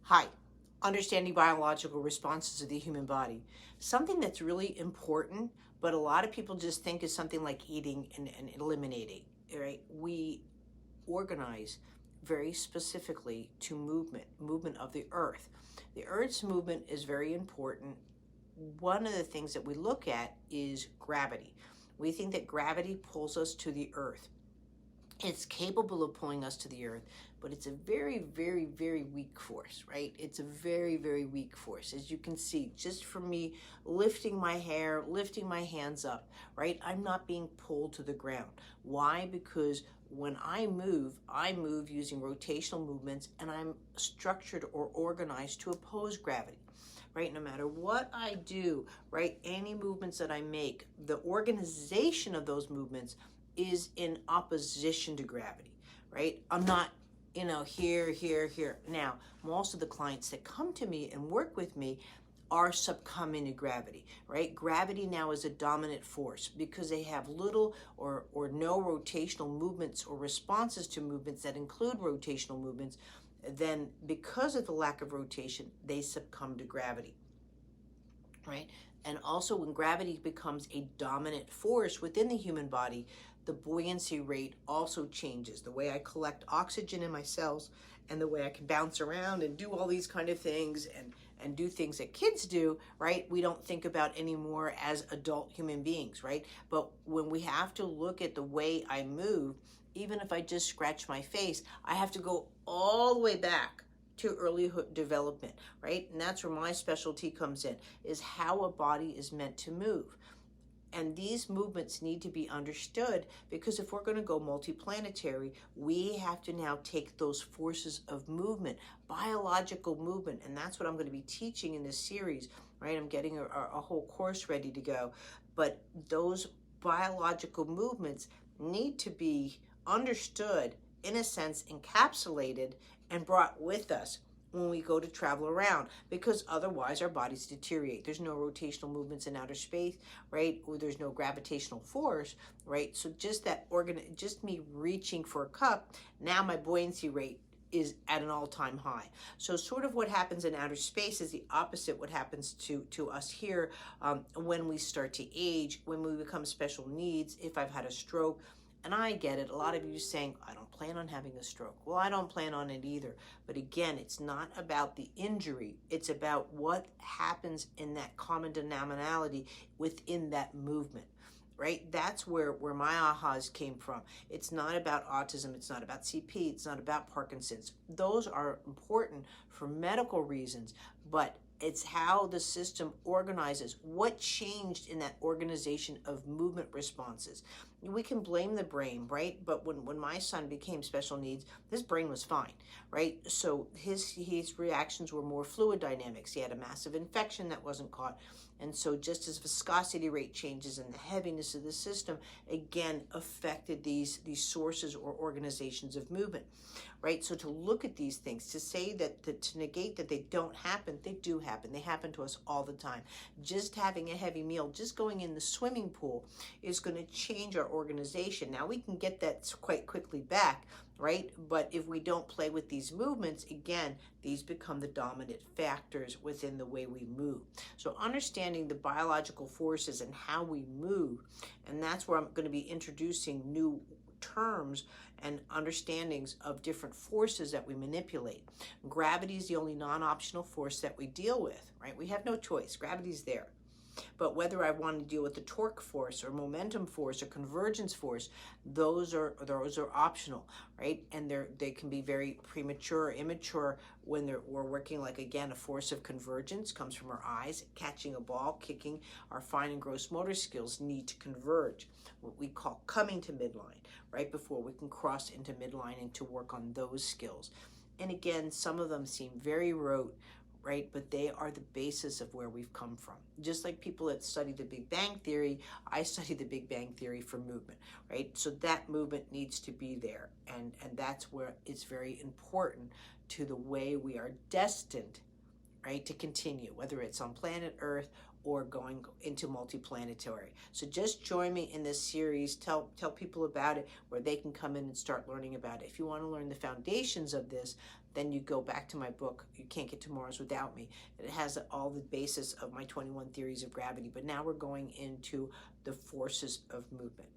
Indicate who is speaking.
Speaker 1: Hi, understanding biological responses of the human body. Something that's really important, but a lot of people just think is something like eating and eliminating, right? We organize very specifically to movement of the earth. The earth's movement is very important. One of the things that we look at is gravity. We think that gravity pulls us to the earth. It's capable of pulling us to the earth, but it's a very, very, very weak force, right? It's a very, very weak force. As you can see, just from me lifting my hair, lifting my hands up, right? I'm not being pulled to the ground. Why? Because when I move using rotational movements, and I'm structured or organized to oppose gravity. Right, no matter what I do, right, any movements that I make, the organization of those movements is in opposition to gravity, right? I'm not, here, here, here. Now, most of the clients that come to me and work with me are succumbing to gravity, right? Gravity now is a dominant force because they have little or no rotational movements or responses to movements that include rotational movements. Then because of the lack of rotation, they succumb to gravity, right? And also when gravity becomes a dominant force within the human body, the buoyancy rate also changes. The way I collect oxygen in my cells and the way I can bounce around and do all these kind of things and do things that kids do, right? We don't think about anymore as adult human beings, right? But when we have to look at the way I move, even if I just scratch my face, I have to go all the way back to early development, right? And that's where my specialty comes in, is how a body is meant to move. And these movements need to be understood because if we're going to go multiplanetary, we have to now take those forces of movement, biological movement, and that's what I'm going to be teaching in this series, right? I'm getting a whole course ready to go. But those biological movements need to be understood, in a sense, encapsulated and brought with us when we go to travel around, because otherwise our bodies deteriorate. There's no rotational movements in outer space, right? Or there's no gravitational force, right? So just that just me reaching for a cup, now my buoyancy rate is at an all-time high. So sort of what happens in outer space is the opposite what happens to us here when we start to age, when we become special needs, if I've had a stroke. And I get it. A lot of you saying, I don't plan on having a stroke. Well, I don't plan on it either. But again, it's not about the injury. It's about what happens in that common denominality within that movement, right? That's where my ahas came from. It's not about autism. It's not about CP. It's not about Parkinson's. Those are important for medical reasons, but it's how the system organizes. What changed in that organization of movement responses? We can blame the brain, right? But when my son became special needs, his brain was fine, right? So his reactions were more fluid dynamics. He had a massive infection that wasn't caught. And so just as viscosity rate changes and the heaviness of the system, again, affected these sources or organizations of movement, right? So to look at these things, to say to negate that they don't happen, they do happen. They happen to us all the time. Just having a heavy meal, just going in the swimming pool is going to change our organization. Now we can get that quite quickly back, right? But if we don't play with these movements, again, these become the dominant factors within the way we move. So understanding the biological forces and how we move, and that's where I'm going to be introducing new terms and understandings of different forces that we manipulate. Gravity is the only non-optional force that we deal with, right? We have no choice. Gravity's there. But whether I want to deal with the torque force or momentum force or convergence force, those are optional, right? And they can be very premature or immature when we're working, like, again, a force of convergence comes from our eyes, catching a ball, kicking. Our fine and gross motor skills need to converge, what we call coming to midline, right before we can cross into midline and to work on those skills. And again, some of them seem very rote, right? But they are the basis of where we've come from. Just like people that study the Big Bang Theory, I study the Big Bang Theory for movement, right? So that movement needs to be there. And that's where it's very important to the way we are destined, right, to continue, whether it's on planet Earth or going into multiplanetary. So just join me in this series. Tell people about it, where they can come in and start learning about it. If you want to learn the foundations of this, then you go back to my book, You Can't Get to Mars Without Me. It has all the basis of my 21 theories of gravity, but now we're going into the forces of movement.